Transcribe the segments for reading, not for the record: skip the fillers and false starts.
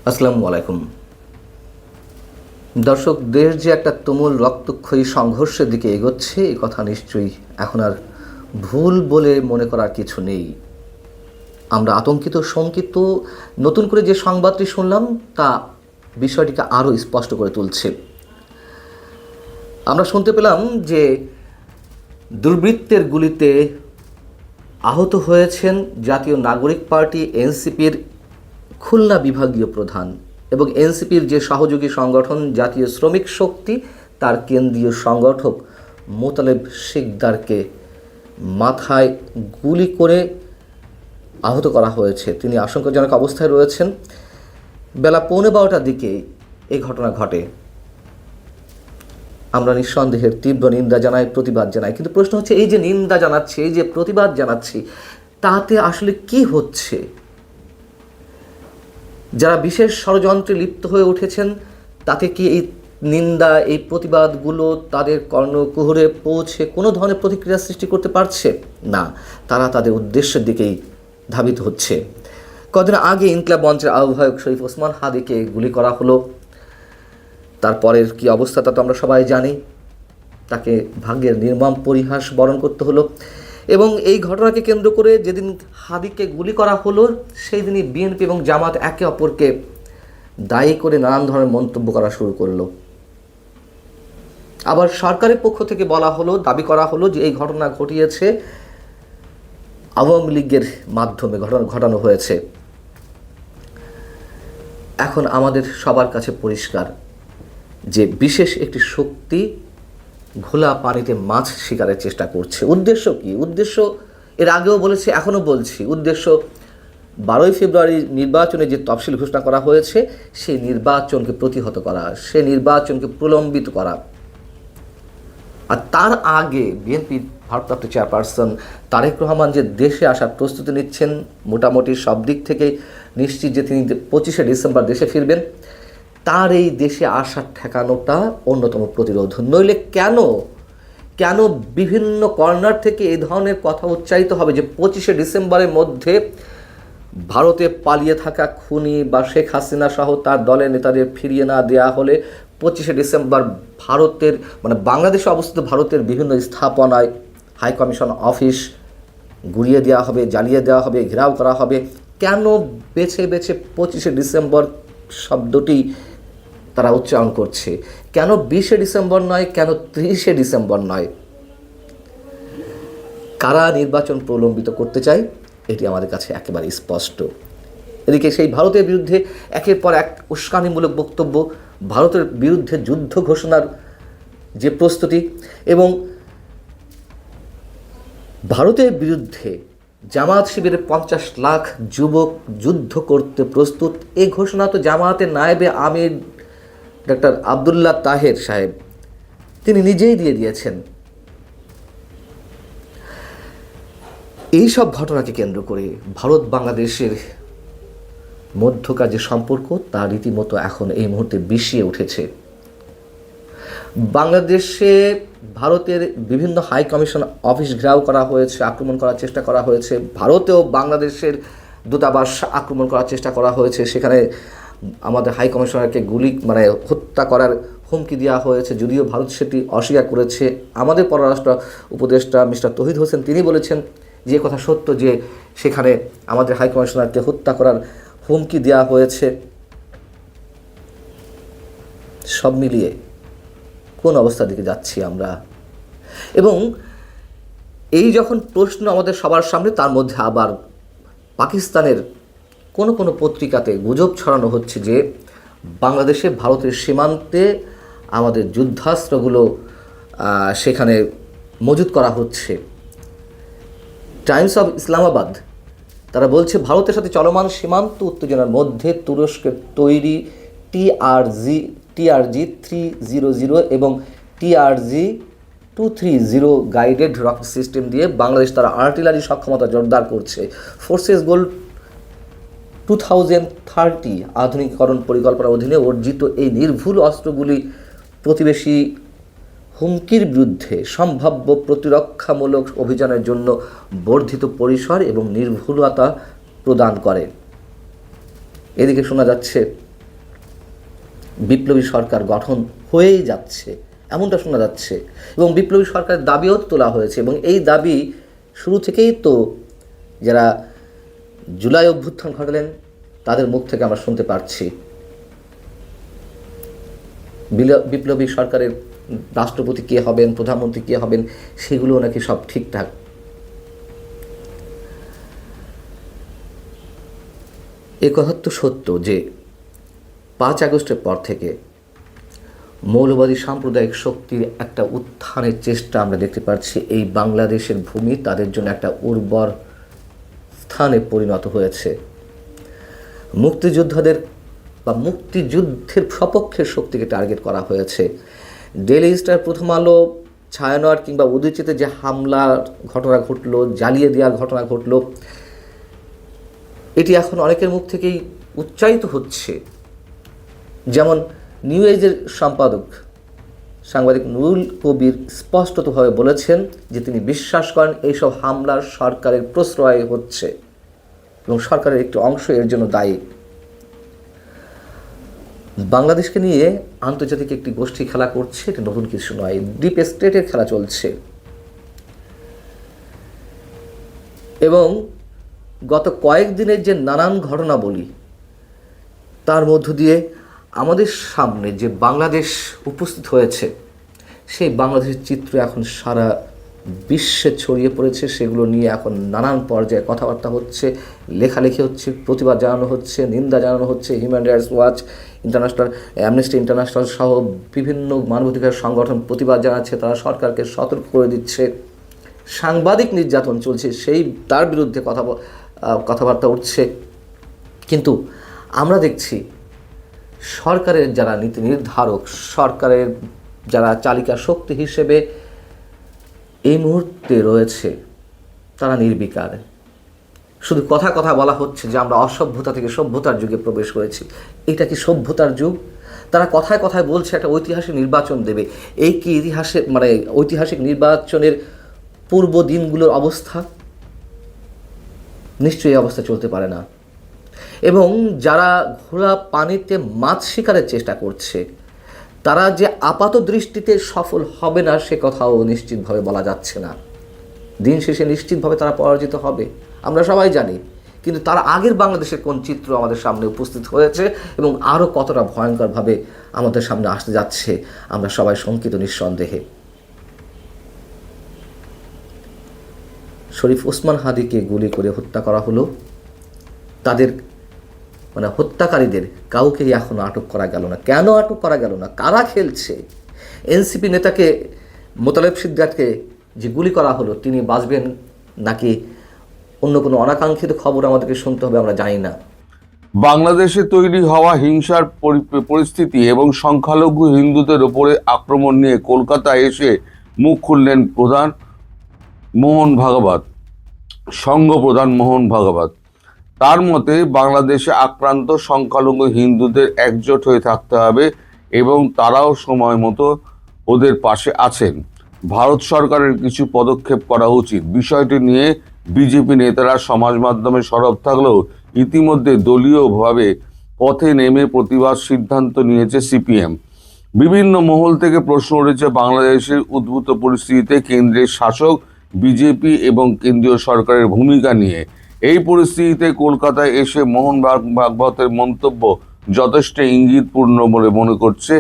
আসসালামু আলাইকুম দর্শক, দেশ যে একটা তুমুল রক্তক্ষয়ী সংঘর্ষের দিকে এগোচ্ছে এই কথা নিশ্চয়ই এখন আর ভুল বলে মনে করার কিছু নেই। আমরা আতঙ্কিত শঙ্কিত। নতুন করে যে সংবাদটি শুনলাম তা বিষয়টিকে আরও স্পষ্ট করে তুলছে। আমরা শুনতে পেলাম যে দুর্বৃত্তের গুলিতে আহত হয়েছেন জাতীয় নাগরিক পার্টি এনসিপির খুলনা বিভাগীয় প্রধান এবং এনসিপির যে সহযোগী সংগঠন জাতীয় শ্রমিক শক্তি তার কেন্দ্রীয় সংগঠক মোতালেব শিকদারকে মাথায় গুলি করে আহত করা হয়েছে। তিনি আশঙ্কাজনক অবস্থায় রয়েছেন। বেলা 11:15টার দিকে এই ঘটনা ঘটে। আমরা নিঃসন্দেহের তীব্র নিন্দা জানাই, প্রতিবাদ জানাই, কিন্তু প্রশ্ন হচ্ছে এই যে নিন্দা জানাচ্ছি, এই যে প্রতিবাদ জানাচ্ছি, তাতে আসলে কি হচ্ছে? যারা বিশেষ ষড়যন্ত্রে লিপ্ত হয়ে উঠেছেন তাতে কি এই নিন্দা, এই প্রতিবাদগুলো তাদের কর্ণকুহরে পৌঁছে কোনো ধরনের প্রতিক্রিয়া সৃষ্টি করতে পারছে না? তারা তাদের উদ্দেশ্যের দিকেই ধাবিত হচ্ছে। কদিন আগে ইনকিলাব মঞ্চের আহ্বায়ক শরীফ ওসমান হাদিকে গুলি করা হলো। তারপরের কি অবস্থা তা তো আমরা সবাই জানি। তাকে ভাগ্যের নির্মম পরিহাস বরণ করতে হলো এবং এই ঘটনাকে কেন্দ্র করে যেদিন হাদিকে গুলি করা হলো সেই দিনই বিএনপি এবং জামাত একে অপরকে দায়ী করে নানান ধরনের মন্তব্য করা শুরু করলো। আবার সরকারের পক্ষ থেকে বলা হলো, দাবি করা হলো যে এই ঘটনা ঘটিয়েছে আওয়ামী লীগের মাধ্যমে ঘটানো হয়েছে। এখন আমাদের সবার কাছে পরিষ্কার যে বিশেষ একটি শক্তি ঘোলা পানিতে মাছ শিকারের চেষ্টা করছে। উদ্দেশ্য কি? উদ্দেশ্য এর আগেও বলেছি, এখনও বলছি, উদ্দেশ্য 12ই ফেব্রুয়ারি নির্বাচনে যে তফসিল ঘোষণা করা হয়েছে সেই নির্বাচনকে প্রতিহত করা, সে নির্বাচনকে প্রলম্বিত করা। আর তার আগে বিএনপি ভারপ্রাপ্ত চেয়ারপারসন তারেক রহমান যে দেশে আসার প্রস্তুতি নিচ্ছেন, মোটামুটি সব দিক থেকে নিশ্চিত যে তিনি 25শে ডিসেম্বর দেশে ফিরবেন, তার এই দেশে আসার ঠেকানোটা অন্যতম প্রতিরোধ। নইলে কেন বিভিন্ন কর্নার থেকে এই ধরনের কথা উচ্চারিত হবে যে 25শে ডিসেম্বরের মধ্যে ভারতে পালিয়ে থাকা খুনি বা শেখ হাসিনা সহ তার দলের নেতাদের ফিরিয়ে না দেওয়া হলে 25শে ডিসেম্বর ভারতের বাংলাদেশে অবস্থিত ভারতের বিভিন্ন স্থাপনায় হাই কমিশন অফিস গুড়িয়ে দেওয়া হবে, জ্বালিয়ে দেওয়া হবে, ঘেরাও করা হবে। কেন বেছে 25শে ডিসেম্বর শব্দটি তারা উচ্চারণ করছে? কেন 20শে ডিসেম্বর নয়? কেন 30শে ডিসেম্বর নয়? কারা নির্বাচন প্রলম্বিত করতে চায় এটি আমাদের কাছে একেবারে স্পষ্ট। এদিকে সেই ভারতের বিরুদ্ধে একের পর এক উস্কানিমূলক বক্তব্য, ভারতের বিরুদ্ধে যুদ্ধ ঘোষণার যে প্রস্তুতি এবং ভারতের বিরুদ্ধে জামায়াত শিবিরের 50 লাখ যুবক যুদ্ধ করতে প্রস্তুত, এই ঘোষণা তো জামায়াতের নায়েবে আমির ডক্টর আবদুল্লাহ তাহের সাহেব তিনি নিজেই দিয়ে দিয়েছেন। এই সব ঘটনাকে কেন্দ্র করে ভারত বাংলাদেশের মধ্যকার যে সম্পর্ক তা রীতিমতো এখন এই মুহূর্তে বিষিয়ে উঠেছে। বাংলাদেশে ভারতের বিভিন্ন হাই কমিশন অফিস ঘেরাও করা হয়েছে, আক্রমণ করার চেষ্টা করা হয়েছে। ভারতেও বাংলাদেশের দূতাবাস আক্রমণ করার চেষ্টা করা হয়েছে। সেখানে আমাদের হাই কমিশনারকে হত্যা করার হুমকি দেওয়া হয়েছে, যদিও ভারত সেটি অস্বীকার করেছে। আমাদের পররাষ্ট্র উপদেষ্টা মিস্টার তৌহিদ হোসেন তিনি বলেছেন যে কথা সত্য, যে সেখানে আমাদের হাই কমিশনারকে হত্যা করার হুমকি দেওয়া হয়েছে। সব মিলিয়ে কোন অবস্থার দিকে যাচ্ছি আমরা? এবং এই যখন প্রশ্ন আমাদের সবার সামনে, তার মধ্যে আবার পাকিস্তানের কোনো পত্রিকাতে গুজব ছড়ানো হচ্ছে যে বাংলাদেশে ভারতের সীমান্তে আমাদের যুদ্ধাস্ত্রগুলো সেখানে মজুত করা হচ্ছে। টাইমস অফ ইসলামাবাদ তারা বলছে ভারতের সাথে চলমান সীমান্ত উত্তেজনার মধ্যে তুরস্কের তৈরি TRG 300 এবং TRG 230 গাইডেড রকেট সিস্টেম দিয়ে বাংলাদেশ তার আর্টিলারি সক্ষমতা জোরদার করছে। ফোর্সেস গোল 2030 আধুনিকীকরণ পরিকল্পনার অধীনে অর্জিত এই নির্ভুল অস্ত্রগুলি প্রতিবেশী হুমকির বিরুদ্ধে সম্ভাব্য প্রতিরক্ষামূলক অভিযানের জন্য বর্ধিত পরিসর এবং নির্ভুলতা প্রদান করে। এদিকে শোনা যাচ্ছে বিপ্লবী সরকার গঠন হয়েই যাচ্ছে, এমনটা শোনা যাচ্ছে। এবং বিপ্লবী সরকারের দাবিও তোলা হয়েছে, এবং এই দাবি শুরু থেকেই তো যারা জুলাই অভ্যুত্থান ঘটালেন তাদের মুখ থেকে আমরা শুনতে পারছি বিপ্লবী সরকারের রাষ্ট্রপতি কে হবেন, প্রধানমন্ত্রী কে হবেন, সেগুলো নাকি সব ঠিকঠাক। এ কথা তো সত্য যে 5 আগস্টের পর থেকে মৌলবাদী সাম্প্রদায়িক শক্তির একটা উত্থানের চেষ্টা আমরা দেখতে পাচ্ছি। এই বাংলাদেশের ভূমি তাদের জন্য একটা উর্বর স্থানে পরিণত হয়েছে। মুক্তিযোদ্ধাদের বা মুক্তিযুদ্ধের সপক্ষের শক্তিকে টার্গেট করা হয়েছে। ডেইলি স্টার, প্রথম আলো, ছায়ানট কিংবা উদয়চিতে যে হামলার ঘটনা ঘটলো, জ্বালিয়ে দেওয়ার ঘটনা ঘটলো, এটি এখন অনেকের মুখ থেকেই উচ্চারিত হচ্ছে। যেমন নিউ এজের সম্পাদক সাংবাদিক নুরুল কবির স্পষ্টতভাবে বলেছেন যে তিনি বিশ্বাস করেন এইসব হামলার সরকারের প্রশ্রয় হচ্ছে এবং সরকারের একটি অংশ এর জন্য দায়ী। বাংলাদেশকে নিয়ে আন্তর্জাতিক একটি গোষ্ঠী খেলা করছে, এটা নতুন কিছু নয়। ডিপ স্টেটের খেলা চলছে। এবং গত কয়েকদিনের যে নানান ঘটনাবলী, তার মধ্য দিয়ে আমাদের সামনে যে বাংলাদেশ উপস্থিত হয়েছে, সেই বাংলাদেশের চিত্র এখন সারা বিশ্বে ছড়িয়ে পড়েছে। সেগুলো নিয়ে এখন নানান পর্যায়ে কথাবার্তা হচ্ছে, লেখালেখি হচ্ছে, প্রতিবাদ জানানো হচ্ছে, নিন্দা জানানো হচ্ছে। Human rights watch, international amnesty international সহ বিভিন্ন মানবাধিকার সংগঠন প্রতিবাদ জানাচ্ছে, তারা সরকারকে সতর্ক করে দিচ্ছে। সাংবাদিক নির্যাতন চলছে, তার বিরুদ্ধে কথাবার্তা উঠছে। কিন্তু আমরা দেখছি সরকারের যারা নীতি নির্ধারক, সরকারের যারা চালিকা শক্তি হিসেবে এই মুহূর্তে রয়েছে, তারা নির্বিকার। শুধু কথা বলা হচ্ছে যে আমরা অসভ্যতা থেকে সভ্যতার যুগে প্রবেশ করেছি। এটা কি সভ্যতার যুগ? তারা কথায় বলছে একটা ঐতিহাসিক নির্বাচন দেবে। এই কি ঐতিহাসিক নির্বাচনের পূর্ব দিনগুলোর অবস্থা? নিশ্চয়ই এই অবস্থা চলতে পারে না। এবং যারা ঘোলা পানিতে মাছ শিকারের চেষ্টা করছে, তারা যে আপাত দৃষ্টিতে সফল হবে না সে কথাও নিশ্চিতভাবে বলা যাচ্ছে না। দিন শেষে নিশ্চিতভাবে তারা পরাজিত হবে, আমরা সবাই জানি। কিন্তু তার আগের বাংলাদেশের কোন চিত্র আমাদের সামনে উপস্থিত হয়েছে এবং আরও কতটা ভয়ঙ্করভাবে আমাদের সামনে আসতে যাচ্ছে, আমরা সবাই শঙ্কিত নিঃসন্দেহে। শরীফ ওসমান হাদিকে গুলি করে হত্যা করা হলো। তাদের হত্যাকারীদের কাউকেই এখনো আটক করা গেল না। কেন আটক করা গেল না? কারা খেলছে? এনসিপি নেতাকে মোতালেব সিদ্দিককে যে গুলি করা হলো, তিনি বাঁচবেন নাকি অন্য কোনো অনাকাঙ্ক্ষিত খবর আমাদেরকে শুনতে হবে, আমরা জানি না। বাংলাদেশে তৈরি হওয়া হিংসার পরিস্থিতি এবং সংখ্যালঘু হিন্দুদের ওপরে আক্রমণ নিয়ে কলকাতায় এসে মুখ খুললেন সংঘ প্রধান মোহন ভাগবত। তার মতে বাংলাদেশে আক্রান্ত সংখ্যালঘু হিন্দুদের একজোট হয়ে থাকতে হবে এবং তারাও সময় মতো ওদের পাশে আছেন। ভারত সরকারের কিছু পদক্ষেপ করা উচিত। বিষয়টি নিয়ে বিজেপি নেতারা সমাজ মাধ্যমে সরব থাকলেও ইতিমধ্যে দলীয়ভাবে পথে নেমে প্রতিবাদ সিদ্ধান্ত নিয়েছে সিপিএম। বিভিন্ন মহল থেকে প্রশ্ন উঠেছে বাংলাদেশের উদ্ভূত পরিস্থিতিতে কেন্দ্রের শাসক বিজেপি এবং কেন্দ্রীয় সরকারের ভূমিকা নিয়ে। এই পরিস্থিতিতে কলকাতায় এসে মোহন ভাগবতের মন্তব্য যথেষ্ট ইঙ্গিতপূর্ণ বলে মনে করছে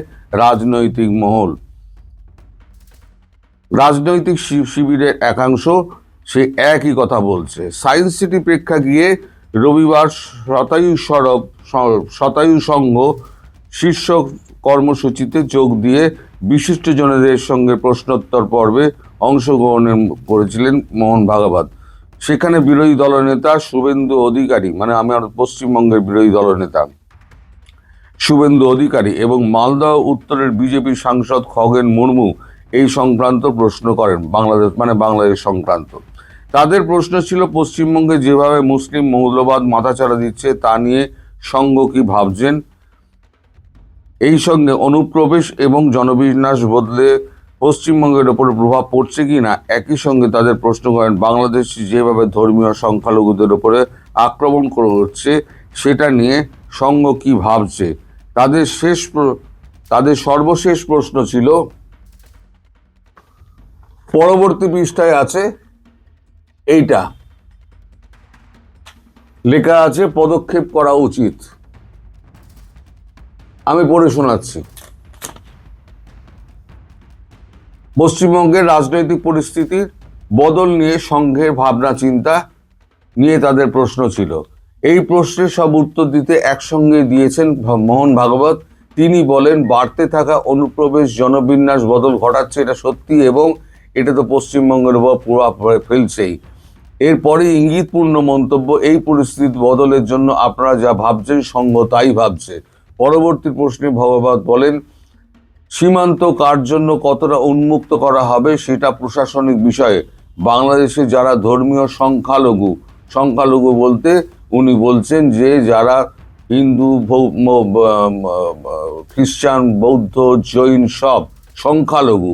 রাজনৈতিক মহল। রাজনৈতিক শিবিরের একাংশ সে একই কথা বলছে। সায়েন্স সিটি প্রেক্ষাগৃহে রবিবার শতায়ু সংঘ শীর্ষ কর্মসূচিতে যোগ দিয়ে বিশিষ্টজনদের সঙ্গে প্রশ্নোত্তর পর্বে অংশগ্রহণ করেছিলেন মোহন ভাগবত। সেখানে বিরোধী দলনেতা শুভেন্দু অধিকারী, আমার পশ্চিমবঙ্গের বিরোধী দলনেতা শুভেন্দু অধিকারী এবং মালদহ উত্তরের বিজেপি সাংসদ খগেন মুর্মু এই সংক্রান্ত প্রশ্ন করেন। বাংলাদেশ সংক্রান্ত তাদের প্রশ্ন ছিল, পশ্চিমবঙ্গে যেভাবে মুসলিম মৌলবাদ মাথাচাড়া দিচ্ছে তা নিয়ে সংঘ কি ভাবছেন? এই সঙ্গে অনুপ্রবেশ এবং জনবিন্যাস বদলে পশ্চিমবঙ্গের ওপর প্রভাব পড়ছে কি না। একই সঙ্গে তাদের প্রশ্ন করেন, বাংলাদেশ যেভাবে ধর্মীয় সংখ্যালঘুদের ওপরে আক্রমণ করছে সেটা নিয়ে সংঘ কি ভাবছে। তাদের সর্বশেষ প্রশ্ন ছিল, পরবর্তী পৃষ্ঠায় আছে এইটা লেখা আছে, পদক্ষেপ করা উচিত। আমি পড়ে শোনাচ্ছি। পশ্চিমবঙ্গের রাজনৈতিক পরিস্থিতির বদল নিয়ে সংঘের ভাবনা চিন্তা নিয়ে তাদের প্রশ্ন ছিল। এই প্রশ্নের সব উত্তর দিতে একসঙ্গে দিয়েছেন মোহন ভাগবত। তিনি বলেন, বাড়তে থাকা অনুপ্রবেশ জনবিন্যাস বদল ঘটাচ্ছে, এটা সত্যি, এবং এটা তো পশ্চিমবঙ্গের উপর প্রভাব ফেলছেই। এরপরে ইঙ্গিতপূর্ণ মন্তব্য, এই পরিস্থিতি বদলের জন্য আপনারা যা ভাবছেন সংঘ তাই ভাবছে। পরবর্তী প্রশ্নে ভাগবত বলেন, সীমান্ত কার জন্য কতটা উন্মুক্ত করা হবে সেটা প্রশাসনিক বিষয়ে। বাংলাদেশে যারা ধর্মীয় সংখ্যালঘু বলতে উনি বলছেন যে যারা হিন্দু, খ্রিস্টান, বৌদ্ধ, জৈন সব সংখ্যালঘু,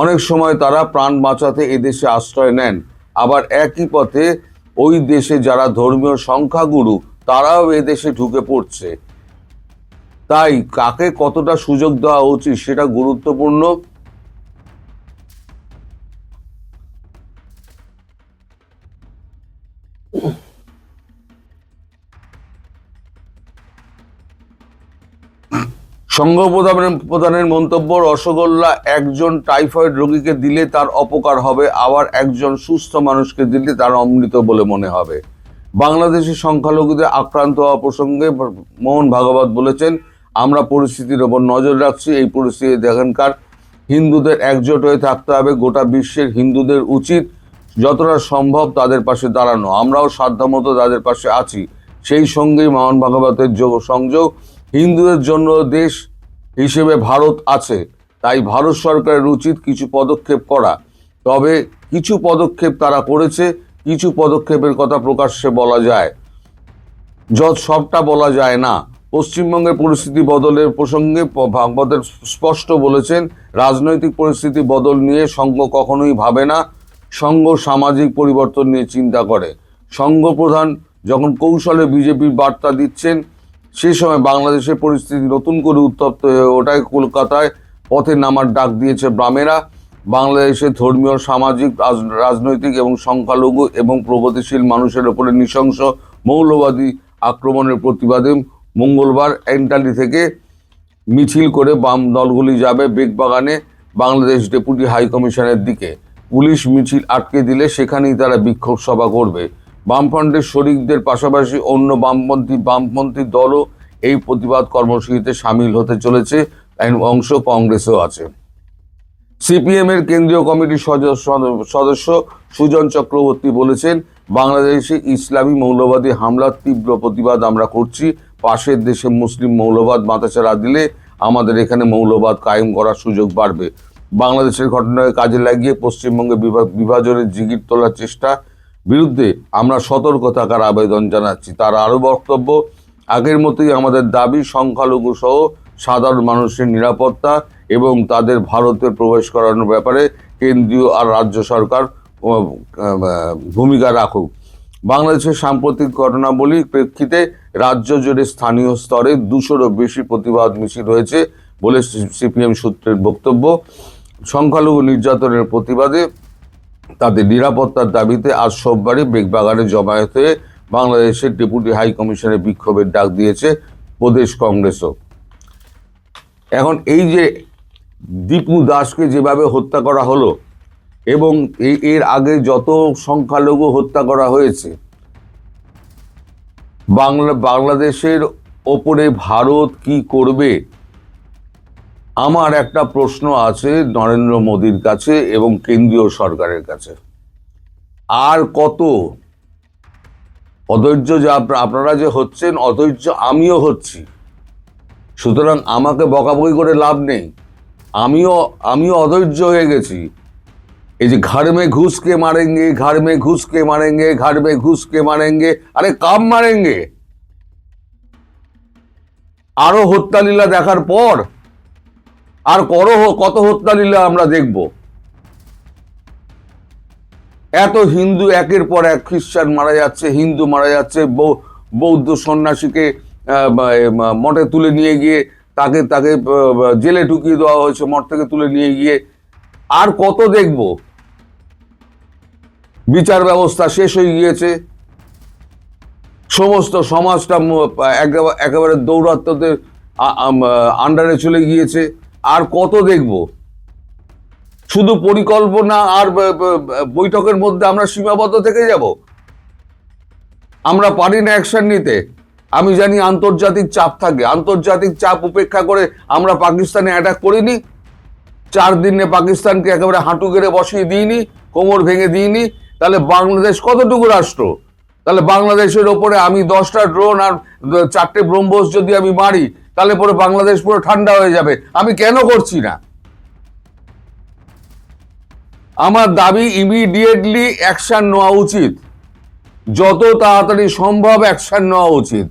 অনেক সময় তারা প্রাণ বাঁচাতে এদেশে আশ্রয় নেন। আবার একই পথে ওই দেশে যারা ধর্মীয় সংখ্যাগুরু তারাও এদেশে ঢুকে পড়ছে। তাই কাকে কতটা সুযোগ দেওয়া উচিত সেটা গুরুত্বপূর্ণ। সংঘ প্রধানের মন্তব্য, রসগোল্লা একজন টাইফয়েড রোগীকে দিলে তার অপকার হবে, আবার একজন সুস্থ মানুষকে দিলে তার অমৃত বলে মনে হবে। বাংলাদেশের সংখ্যালঘুদের আক্রান্ত হওয়া প্রসঙ্গে মোহন ভাগবত বলেছেন, আমরা পরিস্থিতির ওপর নজর রাখছি। এই পরিস্থিতি এখানকার হিন্দুদের একজোট হয়ে থাকতে হবে। গোটা বিশ্বের হিন্দুদের উচিত যতটা সম্ভব তাদের পাশে দাঁড়ানো। আমরাও সাধ্যমতো তাদের পাশে আছি। সেই সঙ্গেই মোহন ভাগবতের সংযোগ, হিন্দুদের জন্য দেশ হিসেবে ভারত আছে, তাই ভারত সরকারের উচিত কিছু পদক্ষেপ করা। তবে কিছু পদক্ষেপ তারা করেছে, কিছু পদক্ষেপের কথা প্রকাশ্যে বলা যায়, সবটা বলা যায় না। পশ্চিমবঙ্গের পরিস্থিতি বদলের প্রসঙ্গে ভাগবতের স্পষ্ট বলেছেন, রাজনৈতিক পরিস্থিতি বদল নিয়ে সংঘ কখনোই ভাবে না, সংঘ সামাজিক পরিবর্তন নিয়ে চিন্তা করে। সংঘ প্রধান যখন কৌশলে বিজেপির বার্তা দিচ্ছেন, সে সময় বাংলাদেশের পরিস্থিতি নতুন করে উত্তপ্ত হয়ে ওঠায় কলকাতায় পথে নামার ডাক দিয়েছে বামেরা। বাংলাদেশের ধর্মীয়, সামাজিক, রাজনৈতিক এবং সংখ্যালঘু এবং প্রগতিশীল মানুষের উপরে নৃশংস মৌলবাদী আক্রমণের প্রতিবাদে মঙ্গলবার এন্টালি থেকে মিছিল করে বাম দলগুলি যাবে বেগবাগানে বাংলাদেশ ডেপুটি হাই কমিশনের দিকে। পুলিশ মিছিল আটকে দিলে সেখানেই তারা বিক্ষোভ সভা করবে। বামফ্রন্টের শরিকদের পাশাপাশি অন্য বামপন্থী দলও এই প্রতিবাদ কর্মসূচিতে সামিল হতে চলেছে, অংশ কংগ্রেসও আছে। সিপিএম এর কেন্দ্রীয় কমিটির সদস্য সুজন চক্রবর্তী বলেছেন, বাংলাদেশে ইসলামী মৌলবাদী হামলার তীব্র প্রতিবাদ আমরা করছি। পাশের দেশে মুসলিম মৌলবাদ মাথাচাড়া দিলে আমাদের এখানে মৌলবাদ কায়েম করার সুযোগ বাড়বে। বাংলাদেশের ঘটনাকে কাজে লাগিয়ে পশ্চিমবঙ্গে বিভাজনের জিগির তোলার চেষ্টা বিরুদ্ধে আমরা সতর্ক থাকার আবেদন জানাচ্ছি। তার আরও বক্তব্য, আগের মতোই আমাদের দাবি সংখ্যালঘু সহ সাধারণ মানুষের নিরাপত্তা এবং তাদের ভারতে প্রবেশ করানোর ব্যাপারে কেন্দ্রীয় আর রাজ্য সরকার ভূমিকা রাখুক। বাংলাদেশের সাম্প্রতিক ঘটনাবলীর প্রেক্ষিতে রাজ্য জুড়ে স্থানীয় স্তরে 200-রও বেশি প্রতিবাদ মিছিল হয়েছে বলে সিপিএম সূত্রের বক্তব্য। সংখ্যালঘু নির্যাতনের প্রতিবাদে তাদের নিরাপত্তার দাবিতে আজ সোমবারই বেগবাগানে জমায়েত হয়ে বাংলাদেশের ডেপুটি হাই কমিশনে বিক্ষোভের ডাক দিয়েছে প্রদেশ কংগ্রেসও। এখন এই যে দীপু দাসকে যেভাবে হত্যা করা হলো এবং এর আগে যত সংখ্যালঘু হত্যা করা হয়েছে, বাংলাদেশের ওপরে ভারত কি করবে? আমার একটা প্রশ্ন আছে নরেন্দ্র মোদীর কাছে এবং কেন্দ্রীয় সরকারের কাছে। আর কত অধৈর্য যে আপনারা যে হচ্ছেন, অধৈর্য আমিও হচ্ছি। সুতরাং আমাকে বকাবকি করে লাভ নেই, আমিও অধৈর্য হয়ে গেছি। এই যে ঘর মে ঘুষ কে মারেঙ্গে, ঘর মে ঘুষ কে মারেঙ্গে, ঘর মে ঘুষ কে মারেঙ্গে, আরে কাম মারেঙ্গে। আরো হত্যালীলা দেখার পর আর কত হত্যালীলা আমরা দেখব? এত হিন্দু একের পর এক, খ্রিস্টান মারা যাচ্ছে, হিন্দু মারা যাচ্ছে, বৌদ্ধ সন্ন্যাসীকে মঠে তুলে নিয়ে গিয়ে তাকে তাকে জেলে ঢুকিয়ে দেওয়া হয়েছে, মঠ থেকে তুলে নিয়ে গিয়ে। আর কত দেখব? বিচার ব্যবস্থা শেষ হয়ে গিয়েছে, সমস্ত সমাজটা একেবারে দৌরাত্ম্যদের আন্ডারে চলে গিয়েছে। আর কত দেখব? শুধু পরিকল্পনা আর বৈঠকের মধ্যে আমরা সীমাবদ্ধ থেকে যাব? আমরা পারি না অ্যাকশন নিতে। আমি জানি আন্তর্জাতিক চাপ থাকে, আন্তর্জাতিক চাপ উপেক্ষা করে আমরা পাকিস্তানে অ্যাটাক করিনি। 4 দিনে পাকিস্তানকে একেবারে হাঁটু গেড়ে বসিয়ে দিইনি, কোমর ভেঙে দিইনি। তাহলে বাংলাদেশ কতটুকু রাষ্ট্র? তাহলে বাংলাদেশের ওপরে আমি 10টা ড্রোন আর 4টে ব্রহ্মোস যদি আমি মারি, তাহলে পরে বাংলাদেশ পুরো ঠান্ডা হয়ে যাবে। আমি কেন করছি না? আমার দাবি ইমিডিয়েটলি অ্যাকশন নেওয়া উচিত, যত তাড়াতাড়ি সম্ভব অ্যাকশন নেওয়া উচিত।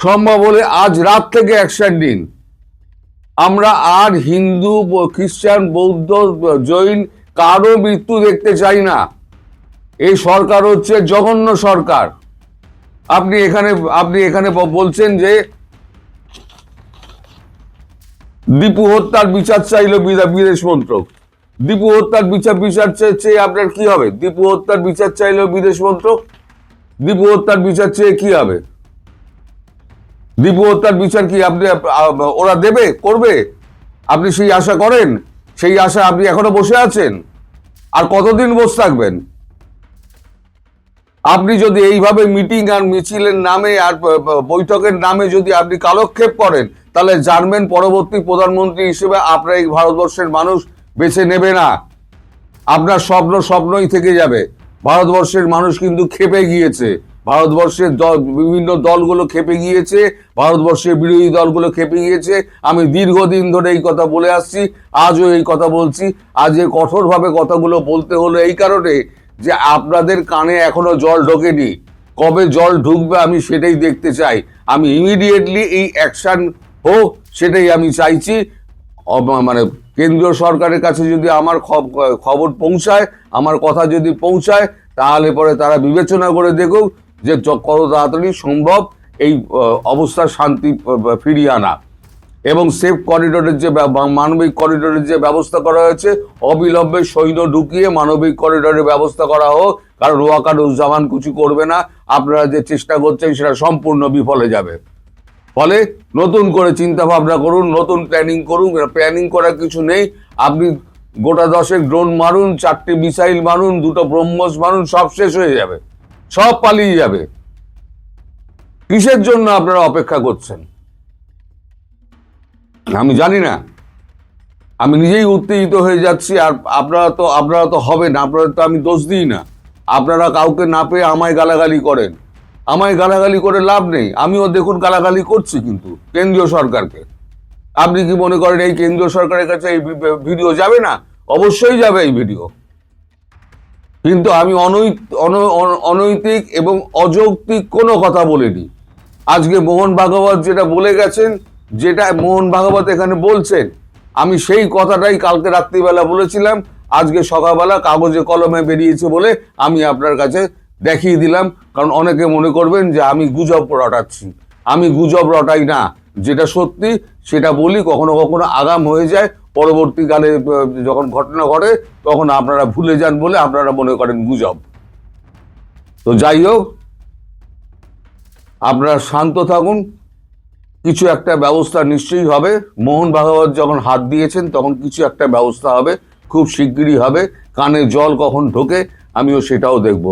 সম্ভব হলে আজ রাত থেকে অ্যাকশন নিন। আমরা আর হিন্দু, খ্রিস্টান, বৌদ্ধ, জৈন কারো মৃত্যু দেখতে চাই না। এই সরকার হচ্ছে জঘন্য সরকার। আপনি এখানে বলছেন যে দীপু হত্যার বিচার চাইল বিদেশ মন্ত্রক। দীপু হত্যার বিচার চেয়ে আপনার কি হবে? দীপু হত্যার বিচার চাইল বিদেশ মন্ত্রক, দীপু হত্যার বিচার চেয়ে কি হবে? দীপু হত্যার বিচার কি আপনি ওরা দেবে, করবে? আপনি সেই আশা করেন? সেই আশা আপনি এখনো বসে আছেন? আর কতদিন বসে থাকবেন? আপনি যদি এইভাবে মিটিং আর মিছিলের নামে আর বৈঠকের নামে যদি আপনি কালক্ষেপ করেন, তাহলে জানবেন পরবর্তী প্রধানমন্ত্রী হিসেবে আপনার এই ভারতবর্ষের মানুষ বেছে নেবে না। আপনার স্বপ্নই থেকে যাবে। ভারতবর্ষের মানুষ কিন্তু ক্ষেপে গিয়েছে, ভারতবর্ষের বিভিন্ন দলগুলো ক্ষেপে গিয়েছে, ভারতবর্ষের বিরোধী দলগুলো ক্ষেপে গিয়েছে। আমি দীর্ঘদিন ধরে এই কথা বলে আসছি, আজও এই কথা বলছি। আজ কঠোরভাবে কথাগুলো বলতে হলো এই কারণে যে আপনাদের কানে এখনো জল ঢোকেনি। কবে জল ঢুকবে আমি সেটাই দেখতে চাই। আমি ইমিডিয়েটলি এই অ্যাকশন হোক সেটাই আমি চাইছি। মানে কেন্দ্রীয় সরকারের কাছে যদি আমার খবর পৌঁছায়, আমার কথা যদি পৌঁছায়, তাহলে পরে তারা বিবেচনা করে দেখুক যে কত তাড়াতাড়ি সম্ভব এই অবস্থার শান্তি ফিরিয়ে আনা। এবং সেফ করিডোরের যে মানবিক করিডোরের যে ব্যবস্থা করা হয়েছে, অবিলম্বে সৈন্য ঢুকিয়ে মানবিক করিডোরের ব্যবস্থা করা হোক। কারণ ওয়াকারুজ্জামান কিছু করবে না। আপনারা যে চেষ্টা করছেন সেটা সম্পূর্ণ বিফলে যাবে। ফলে নতুন করে চিন্তা ভাবনা করুন, নতুন প্ল্যানিং করুন। প্ল্যানিং করার কিছু নেই। আপনি গোটা 10 ড্রোন মারুন, 4টে মিসাইল মারুন, 2টো ব্রহ্মোস মারুন, সব শেষ হয়ে যাবে, সব পালিয়ে যাবে। কিসের জন্য আপনারা অপেক্ষা করছেন আমি জানি না। আমি নিজেই উত্তেজিত হয়ে যাচ্ছি। আর আপনারা তো হবেন, আপনারা তো আমি দোষ দিই না। আপনারা কাউকে না পেয়ে আমায় গালাগালি করেন। আমায় গালাগালি করে লাভ নেই। আমিও দেখুন গালাগালি করছি কিন্তু কেন্দ্রীয় সরকারকে। আপনি কি মনে করেন এই কেন্দ্রীয় সরকারের কাছে এই ভিডিও যাবে না? অবশ্যই যাবে এই ভিডিও। কিন্তু আমি অনৈতিক এবং অযৌক্তিক কোনো কথা বলিনি। আজকে মোহন ভাগবত যেটা বলে গেছেন, যেটা মোহন ভাগবত এখানে বলছেন, আমি সেই কথাটাই কালকে রাত্রিবেলা বলেছিলাম। আজকে সকালবেলা কাগজে কলমে বেরিয়েছে বলে আমি আপনার কাছে দেখিয়ে দিলাম। কারণ অনেকে মনে করবেন যে আমি গুজব রটাচ্ছি। আমি গুজব রটাই না, যেটা সত্যি সেটা বলি। কখনো কখনো আগাম হয়ে যায়, পরবর্তীকালে যখন ঘটনা ঘটে তখন আপনারা ভুলে যান বলে আপনারা মনে করেন গুজব। তো যাই হোক, আপনারা শান্ত থাকুন। কিছু একটা ব্যবস্থা নিশ্চয়ই হবে। মোহন ভাগবত যখন হাত দিয়েছেন তখন কিছু একটা ব্যবস্থা হবে, খুব শিগগিরই হবে। কানে জল কখন ঢোকে আমিও সেটাও দেখব।